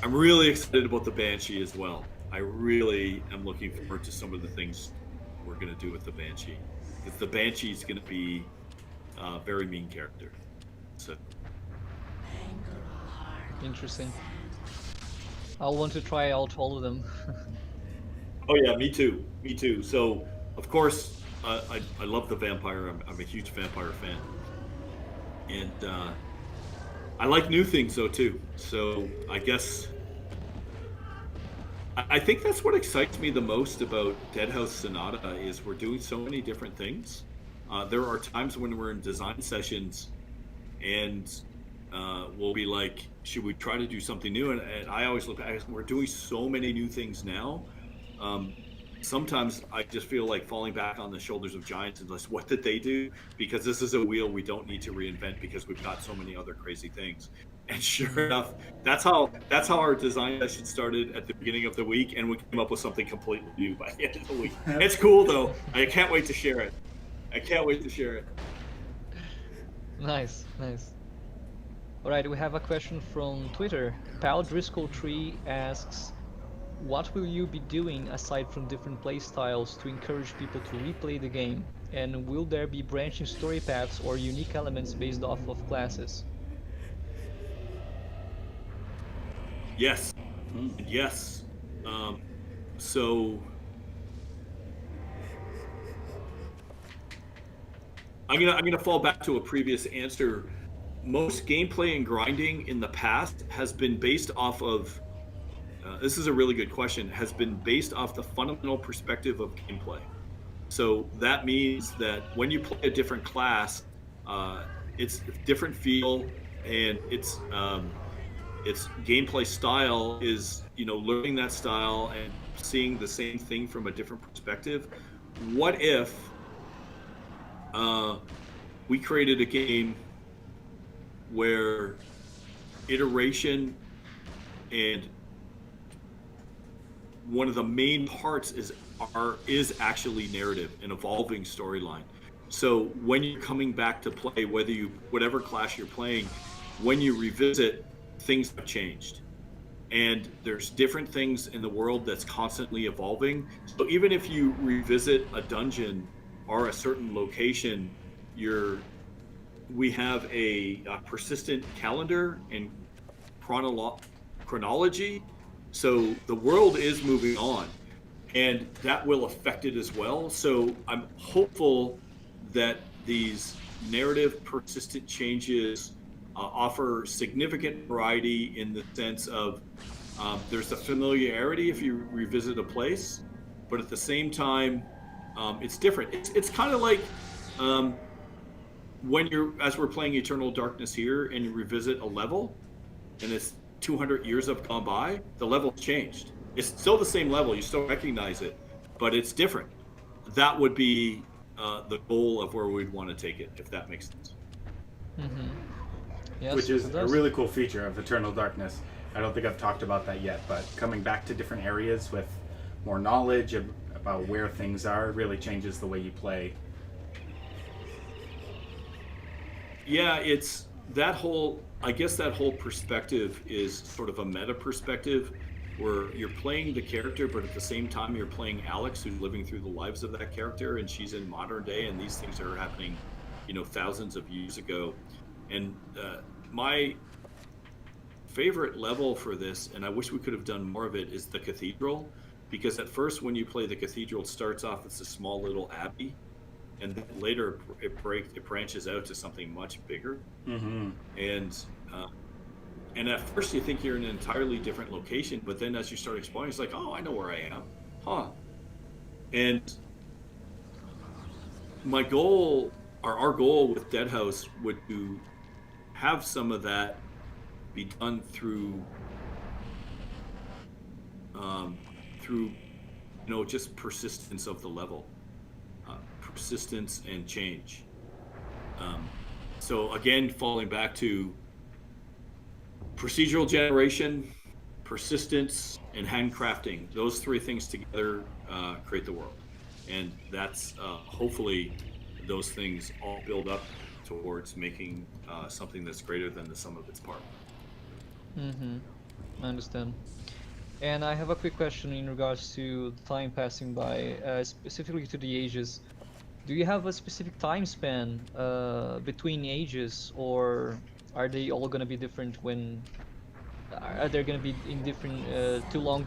I'm really excited about the Banshee as well. I really am looking forward to some of the things we're going to do with the Banshee, because the Banshee is going to be a very mean character. So Interesting. I'll want to try out all of them. oh yeah, me too. So of course I love the Vampire. I'm a huge Vampire fan, and I like new things though too. So I guess I think that's what excites me the most about Deadhouse Sonata is we're doing so many different things. There are times when we're in design sessions and we'll be like, should we try to do something new? And I always look at, we're doing so many new things now. Sometimes I just feel like falling back on the shoulders of giants and just, what did they do? Because this is a wheel we don't need to reinvent because we've got so many other crazy things. And sure enough, that's how our design session started at the beginning of the week, and we came up with something completely new by the end of the week. It's cool though. I can't wait to share it. Nice. All right, we have a question from Twitter. Pal Driscoll Tree asks, what will you be doing aside from different playstyles to encourage people to replay the game? And will there be branching story paths or unique elements based off of classes? Yes. Yes. So I'm gonna fall back to a previous answer. Most gameplay and grinding in the past has been based off of this is a really good question, has been based off the fundamental perspective of gameplay. So that means that when you play a different class, it's a different feel, and its gameplay style is, learning that style and seeing the same thing from a different perspective. What if we created a game where iteration and one of the main parts is actually narrative and evolving storyline. So when you're coming back to play, whatever class you're playing, when you revisit, things have changed, and there's different things in the world that's constantly evolving. So even if you revisit a dungeon or a certain location, we have a persistent calendar and chronology. So the world is moving on, and that will affect it as well. So I'm hopeful that these narrative persistent changes offer significant variety in the sense of there's a familiarity if you revisit a place, but at the same time, It's different. It's kind of like when as we're playing Eternal Darkness here, and you revisit a level, and it's 200 years have gone by, the level's changed. It's still the same level, you still recognize it, but it's different. That would be the goal of where we'd want to take it, if that makes sense. Mm-hmm. Yes, Which is it a does. really cool feature of Eternal Darkness. I don't think I've talked about that yet, but coming back to different areas with more knowledge about where things are really changes the way you play. Yeah, it's that whole, I guess that whole perspective is sort of a meta perspective where you're playing the character, but at the same time you're playing Alex, who's living through the lives of that character, and she's in modern day, and these things are happening, thousands of years ago. And my favorite level for this, and I wish we could have done more of it, is the cathedral, because at first when you play the cathedral, it starts off as a small little abbey, and then later it branches out to something much bigger. Mm-hmm. And at first you think you're in an entirely different location, but then as you start exploring, it's like, oh, I know where I am, huh? And my goal, or our goal with Dead House, would to have some of that be done through just persistence of the level, persistence and change. So again, falling back to procedural generation, persistence, and handcrafting. Those three things together create the world. And that's hopefully those things all build up towards making something that's greater than the sum of its parts. Mm-hmm. I understand. And I have a quick question in regards to time passing by, specifically to the ages. Do you have a specific time span between ages, or are they all going to be different when... Are they going to be in different, too long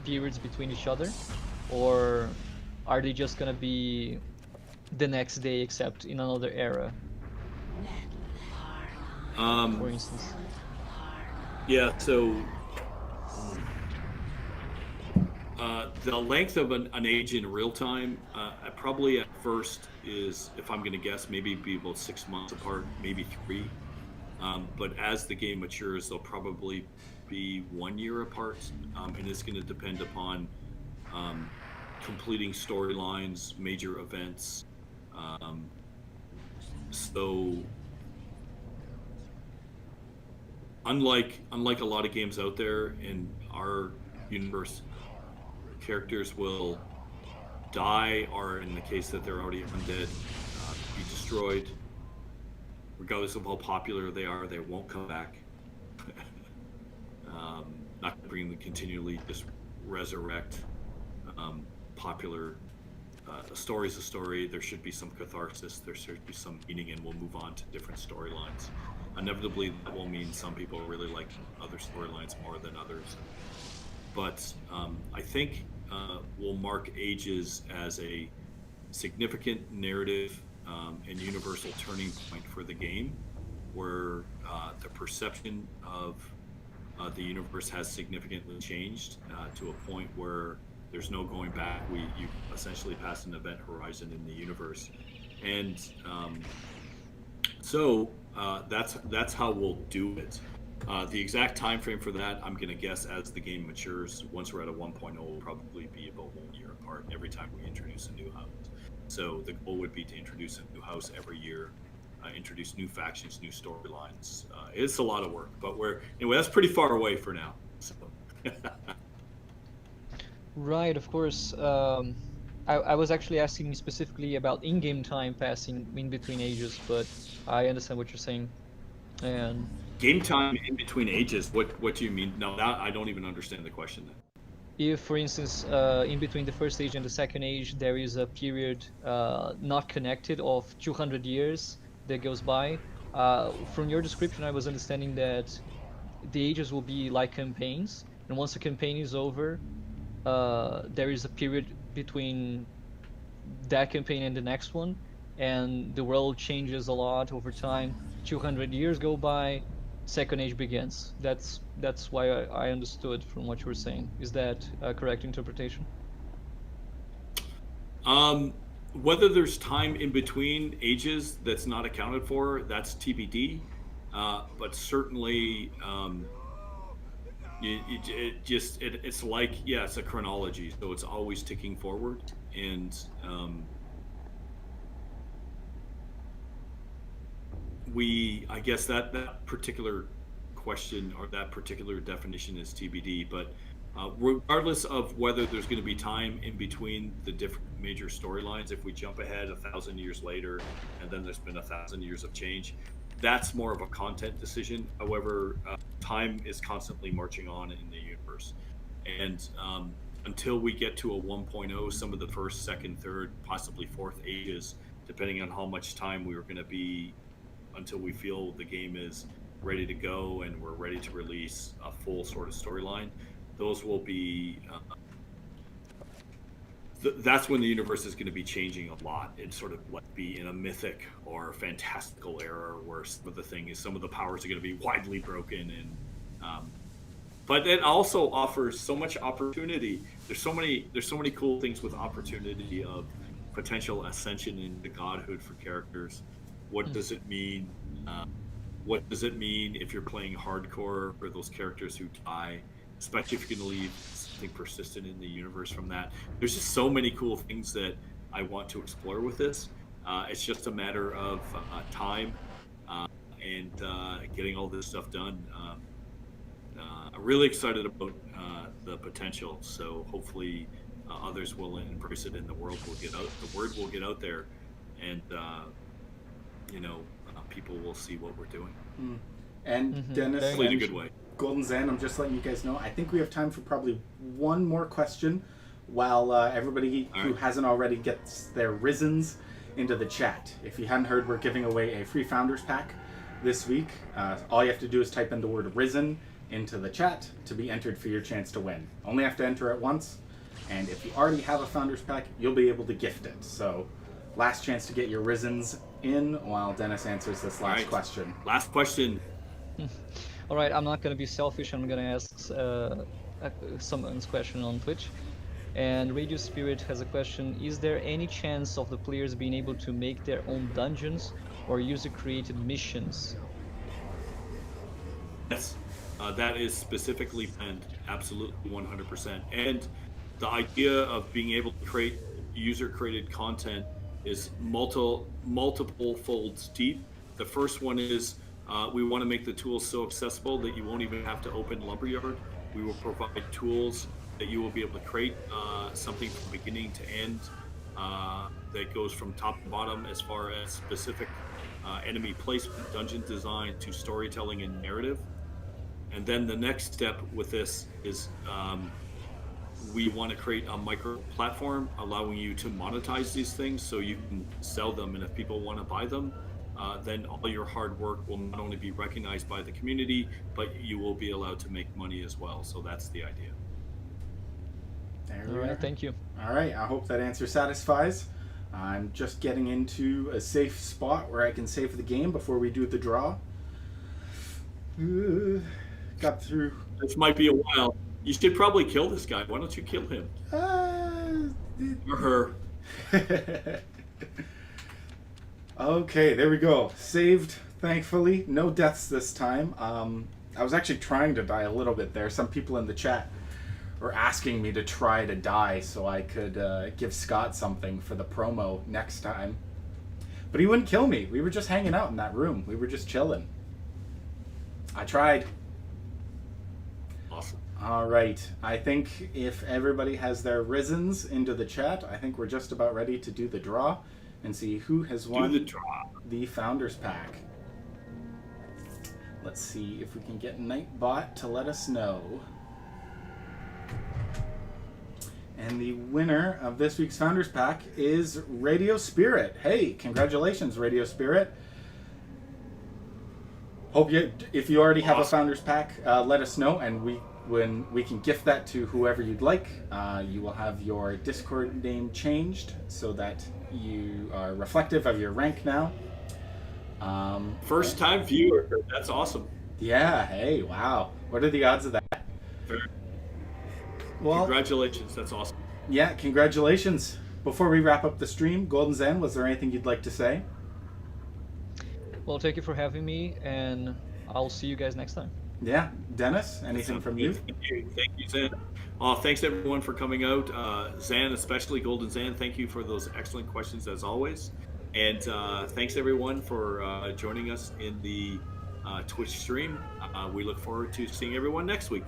periods between each other? Or are they just going to be the next day except in another era, for instance? Yeah, so the length of an age in real time, probably at first is, if I'm going to guess, maybe be about 6 months apart, maybe 3. But as the game matures, they'll probably be 1 year apart, and it's going to depend upon completing storylines, major events. So unlike a lot of games out there in our universe, characters will die, or in the case that they're already undead, be destroyed. Regardless of how popular they are, they won't come back. Not bring them continually just resurrect. Popular story's a story. There should be some catharsis. There should be some meaning, and we'll move on to different storylines. Inevitably, that will mean some people really like other storylines more than others. But I think we'll mark ages as a significant narrative and universal turning point for the game, where the perception of the universe has significantly changed to a point where there's no going back. You essentially pass an event horizon in the universe, and so that's how we'll do it. The exact time frame for that, I'm going to guess, as the game matures. Once we're at a 1.0, will probably be about 1 year apart every time we introduce a new house. So the goal would be to introduce a new house every year, introduce new factions, new storylines. It's a lot of work, but that's pretty far away for now. So. Right, of course. I was actually asking specifically about in-game time passing in between ages, but I understand what you're saying. And game time in between ages, what do you mean? No, I don't even understand the question then. if, for instance, in between the first age and the second age, there is a period not connected of 200 years that goes by. From your description, I was understanding that the ages will be like campaigns, and once the campaign is over, there is a period between that campaign and the next one, and the world changes a lot over time. 200 years go by, second age begins. That's why I understood from what you were saying. Is that a correct interpretation? Whether there's time in between ages that's not accounted for, that's TBD. But certainly, it's like, yeah, it's a chronology, so it's always ticking forward. And I guess that particular question or that particular definition is TBD. But regardless of whether there's going to be time in between the different major storylines, if we jump ahead 1,000 years later and then there's been 1,000 years of change, that's more of a content decision. However, time is constantly marching on in the universe, and until we get to a 1.0, some of the first, second, third, possibly fourth ages, depending on how much time we are going to be until we feel the game is ready to go and we're ready to release a full sort of storyline, those will be that's when the universe is going to be changing a lot. It's sort of like be in a mythic or fantastical era where some of the powers are going to be widely broken, and but it also offers so much opportunity. There's so many cool things with opportunity of potential ascension into godhood for characters. What does it mean? What does it mean if you're playing hardcore for those characters who die, especially if you're going to leave something persistent in the universe from that? There's just so many cool things that I want to explore with this. It's just a matter of time and getting all this stuff done. I'm really excited about the potential. So hopefully others will embrace it, and the word will get out there, and people will see what we're doing. And Dennis, hopefully in a good way. Golden Zan, I'm just letting you guys know, I think we have time for probably one more question while everybody who hasn't already gets their Risens into the chat. If you hadn't heard, we're giving away a free Founders Pack this week. All you have to do is type in the word Risen into the chat to be entered for your chance to win. Only have to enter it once, and if you already have a Founders Pack, you'll be able to gift it. So last chance to get your Risens in while Dennis answers this last question. Last question. All right, I'm not going to be selfish. I'm going to ask someone's question on Twitch. And Radio Spirit has a question. Is there any chance of the players being able to make their own dungeons or user-created missions? Yes, that is specifically planned, absolutely 100%. And the idea of being able to create user-created content is multiple folds deep. The first one is we want to make the tools so accessible that you won't even have to open Lumberyard. We will provide tools that you will be able to create something from beginning to end that goes from top to bottom as far as specific enemy placement, dungeon design, to storytelling and narrative. And then the next step with this is we want to create a micro platform allowing you to monetize these things so you can sell them, and if people want to buy them, then all your hard work will not only be recognized by the community, but you will be allowed to make money as well. So that's the idea. There All we right, are. thank you. All right, I hope that answer satisfies. I'm just getting into a safe spot where I can save the game before we do the draw. Got through. This might be a while. You should probably kill this guy. Why don't you kill him? Or her. Okay, there we go. Saved, thankfully. No deaths this time. I was actually trying to die a little bit there. Some people in the chat were asking me to try to die so I could give Scott something for the promo next time. But he wouldn't kill me. We were just hanging out in that room. We were just chilling. I tried. Awesome. All right. I think if everybody has their Risens into the chat, I think we're just about ready to do the draw and see who has won Do the draw. the Founders Pack. Let's see if we can get Nightbot to let us know. And the winner of this week's Founders Pack is Radio Spirit. Hey, congratulations, Radio Spirit. Hope you, if you already have a Founders Pack, let us know, and when we can gift that to whoever you'd like. You will have your Discord name changed so that you are reflective of your rank now. First time viewer. That's awesome. Yeah, hey, wow. What are the odds of that? Well, Congratulations. That's awesome. yeah, congratulations. before we wrap up the stream, Golden Zen, was there anything you'd like to say? Well, thank you for having me, and I'll see you guys next time. Yeah, Dennis, anything from you? Thank you, Zan. Thanks everyone for coming out. Zan, especially Golden Zan, thank you for those excellent questions as always. And thanks everyone for joining us in the Twitch stream. We look forward to seeing everyone next week.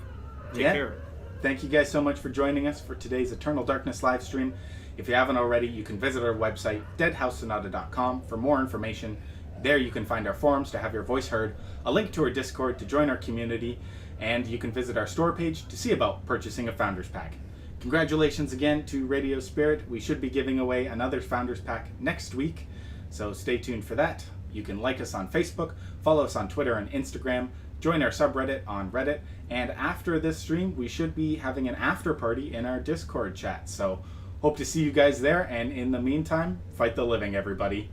Take care. Thank you guys so much for joining us for today's Eternal Darkness live stream. If you haven't already, you can visit our website, deadhousesonata.com, for more information. There you can find our forums to have your voice heard, a link to our Discord to join our community, and you can visit our store page to see about purchasing a Founders Pack. Congratulations again to Radio Spirit. We should be giving away another Founders Pack next week, so stay tuned for that. You can like us on Facebook, follow us on Twitter and Instagram, join our subreddit on Reddit, and after this stream, we should be having an after party in our Discord chat. So hope to see you guys there, and in the meantime, fight the living, everybody.